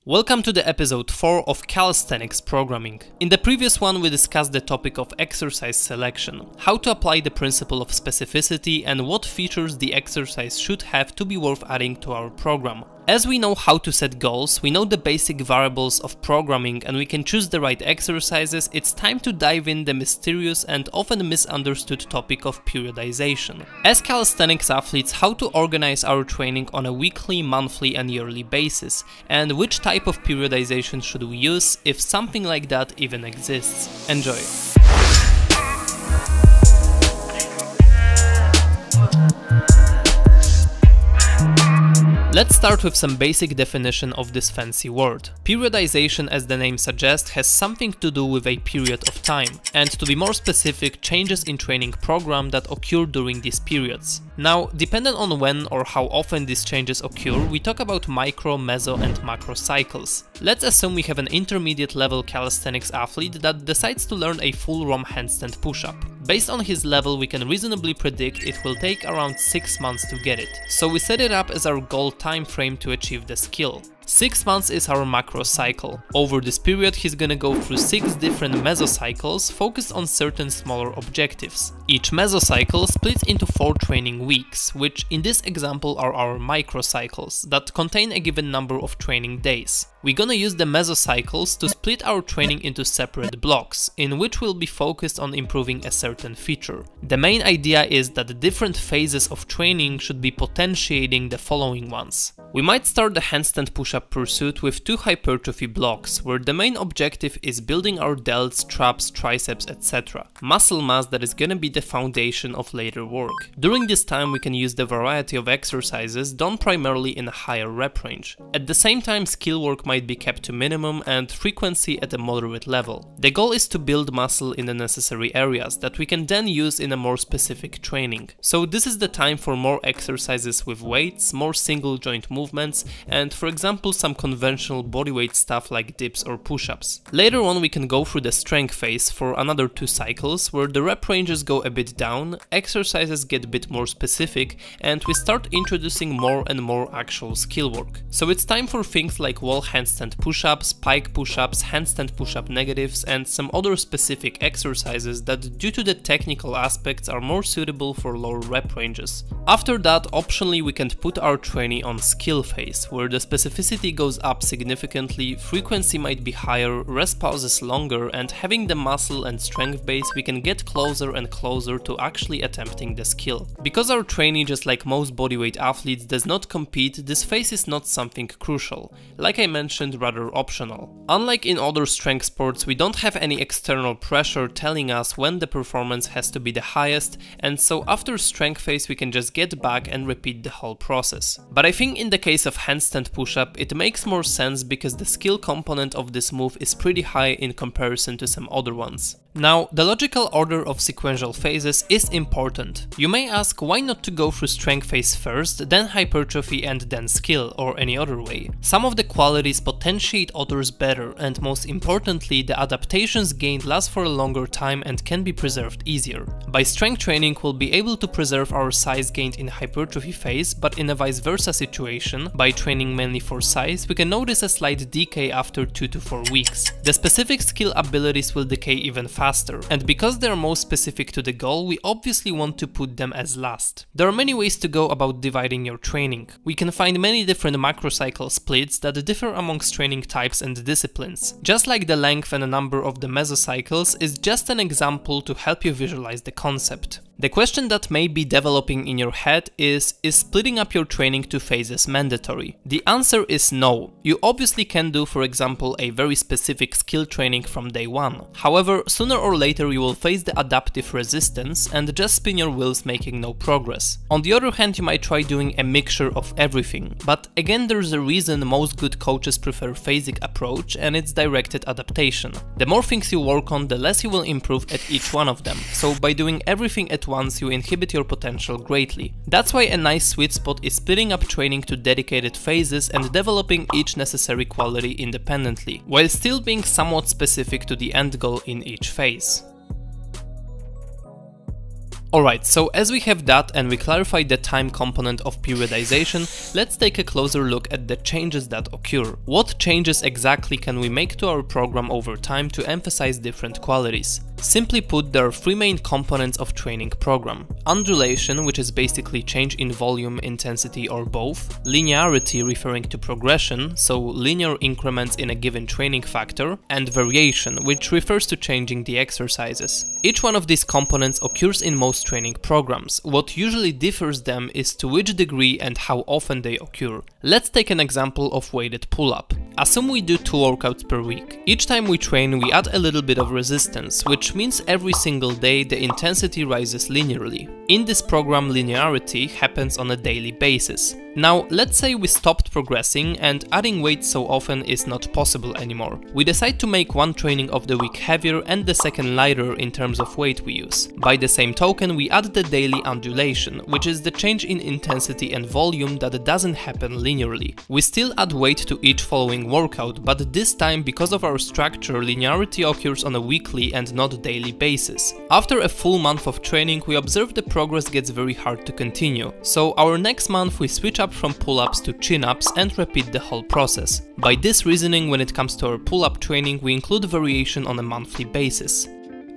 Welcome to the episode 4 of Calisthenics programming. In the previous one we discussed the topic of exercise selection, how to apply the principle of specificity and what features the exercise should have to be worth adding to our program. As we know how to set goals, we know the basic variables of programming and we can choose the right exercises, it's time to dive in the mysterious and often misunderstood topic of periodization. As calisthenics athletes, how to organize our training on a weekly, monthly and yearly basis, and which type of periodization should we use, if something like that even exists. Enjoy! Let's start with some basic definition of this fancy word. Periodization, as the name suggests, has something to do with a period of time, and to be more specific, changes in training program that occur during these periods. Now, depending on when or how often these changes occur, we talk about micro, meso and macro cycles. Let's assume we have an intermediate level calisthenics athlete that decides to learn a full ROM handstand push-up. Based on his level, we can reasonably predict it will take around 6 months to get it. So we set it up as our goal time frame to achieve the skill. 6 months is our macro cycle. Over this period he's gonna go through 6 different mesocycles focused on certain smaller objectives. Each mesocycle splits into 4 training weeks, which in this example are our microcycles that contain a given number of training days. We're gonna use the mesocycles to split our training into separate blocks, in which we'll be focused on improving a certain feature. The main idea is that the different phases of training should be potentiating the following ones. We might start the handstand push-up pursuit with 2 hypertrophy blocks, where the main objective is building our delts, traps, triceps, etc. Muscle mass that is gonna be the foundation of later work. During this time we can use the variety of exercises done primarily in a higher rep range. At the same time, skill work might be kept to minimum and frequency at a moderate level. The goal is to build muscle in the necessary areas that we can then use in a more specific training. So this is the time for more exercises with weights, more single joint movements and, for example, some conventional bodyweight stuff like dips or push-ups. Later on we can go through the strength phase for another 2 cycles where the rep ranges go a bit down, exercises get a bit more specific and we start introducing more and more actual skill work. So it's time for things like wall handstand push-ups, pike push-ups, handstand push-up negatives and some other specific exercises that due to the technical aspects are more suitable for lower rep ranges. After that, optionally we can put our training on skill phase, where the specificity goes up significantly, frequency might be higher, rest pauses longer, and having the muscle and strength base we can get closer and closer to actually attempting the skill. Because our training, just like most bodyweight athletes, does not compete, this phase is not something crucial, like I mentioned, rather optional. Unlike in other strength sports, we don't have any external pressure telling us when the performance has to be the highest, and so after strength phase we can just get back and repeat the whole process. But I think in the case of handstand push-up it makes more sense because the skill component of this move is pretty high in comparison to some other ones. Now, the logical order of sequential phases is important. You may ask why not to go through strength phase first, then hypertrophy and then skill, or any other way. Some of the qualities potentiate others better and most importantly the adaptations gained last for a longer time and can be preserved easier. By strength training we'll be able to preserve our size gained in hypertrophy phase, but in a vice versa situation, by training mainly for size, we can notice a slight decay after 2 to 4 weeks. The specific skill abilities will decay even faster, and because they are most specific to the goal, we obviously want to put them as last. There are many ways to go about dividing your training. We can find many different macrocycle splits that differ amongst training types and disciplines. Just like the length and the number of the mesocycles is just an example to help you visualize the concept. The question that may be developing in your head is splitting up your training to phases mandatory? The answer is no. You obviously can do, for example, a very specific skill training from day one. However, sooner or later you will face the adaptive resistance and just spin your wheels making no progress. On the other hand, you might try doing a mixture of everything, but again there's a reason most good coaches prefer phasic approach and it's directed adaptation. The more things you work on, the less you will improve at each one of them, so by doing everything at once you inhibit your potential greatly. That's why a nice sweet spot is splitting up training to dedicated phases and developing each necessary quality independently, while still being somewhat specific to the end goal in each phase. Alright, so as we have that and we clarified the time component of periodization, let's take a closer look at the changes that occur. What changes exactly can we make to our program over time to emphasize different qualities? Simply put, there are three main components of training program. Undulation, which is basically change in volume, intensity, or both. Linearity, referring to progression, so linear increments in a given training factor. And variation, which refers to changing the exercises. Each one of these components occurs in most training programs. What usually differs them is to which degree and how often they occur. Let's take an example of weighted pull-up. Assume we do 2 workouts per week. Each time we train, we add a little bit of resistance, which means every single day the intensity rises linearly. In this program, linearity happens on a daily basis. Now, let's say we stopped progressing and adding weight so often is not possible anymore. We decide to make one training of the week heavier and the second lighter in terms of weight we use. By the same token, we add the daily undulation, which is the change in intensity and volume that doesn't happen linearly. We still add weight to each following workout, but this time, because of our structure, linearity occurs on a weekly and not daily basis. After a full month of training, we observe the progress gets very hard to continue. So our next month we switch up from pull-ups to chin-ups and repeat the whole process. By this reasoning, when it comes to our pull-up training, we include variation on a monthly basis.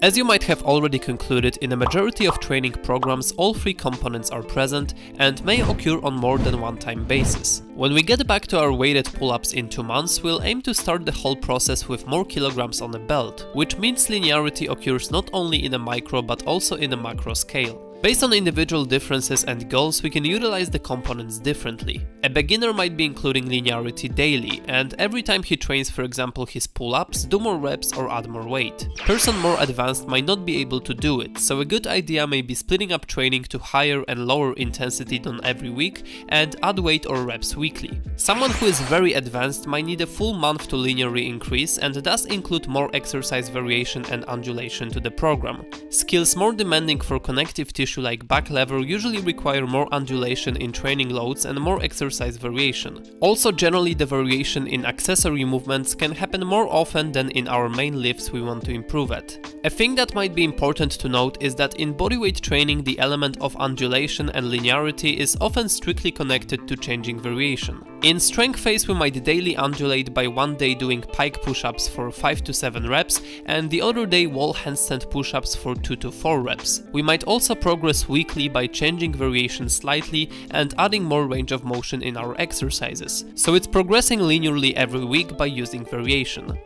As you might have already concluded, in a majority of training programs all three components are present and may occur on more than one time basis. When we get back to our weighted pull-ups in 2 months, we'll aim to start the whole process with more kilograms on the belt, which means linearity occurs not only in a micro but also in a macro scale. Based on individual differences and goals, we can utilize the components differently. A beginner might be including linearity daily, and every time he trains, for example, his pull-ups, do more reps or add more weight. Person more advanced might not be able to do it, so a good idea may be splitting up training to higher and lower intensity done every week and add weight or reps weekly. Someone who is very advanced might need a full month to linearly increase and thus include more exercise variation and undulation to the program. Skills more demanding for connective tissue like back lever usually require more undulation in training loads and more exercise variation. Also, generally the variation in accessory movements can happen more often than in our main lifts we want to improve at. A thing that might be important to note is that in bodyweight training the element of undulation and linearity is often strictly connected to changing variation. In strength phase we might daily undulate by one day doing pike push-ups for 5 to 7 reps and the other day wall handstand push-ups for 2 to 4 reps. We might also progress weekly by changing variation slightly and adding more range of motion in our exercises. So it's progressing linearly every week by using variation.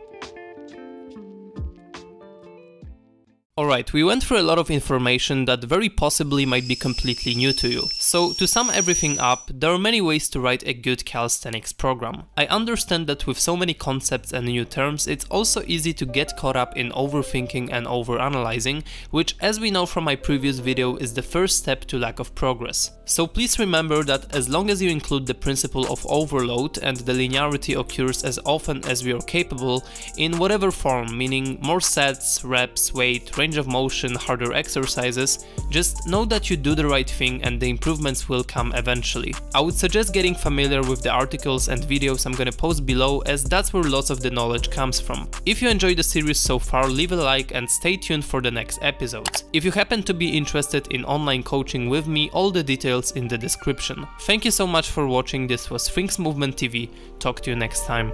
Alright, we went through a lot of information that very possibly might be completely new to you. So to sum everything up, there are many ways to write a good calisthenics program. I understand that with so many concepts and new terms, it's also easy to get caught up in overthinking and overanalyzing, which, as we know from my previous video, is the first step to lack of progress. So please remember that as long as you include the principle of overload and the linearity occurs as often as we are capable, in whatever form, meaning more sets, reps, weight, range of motion, harder exercises, just know that you do the right thing and the improvements will come eventually. I would suggest getting familiar with the articles and videos I'm gonna post below, as that's where lots of the knowledge comes from. If you enjoyed the series so far, leave a like and stay tuned for the next episodes. If you happen to be interested in online coaching with me, all the details in the description. Thank you so much for watching. This was Things Movement TV. Talk to you next time.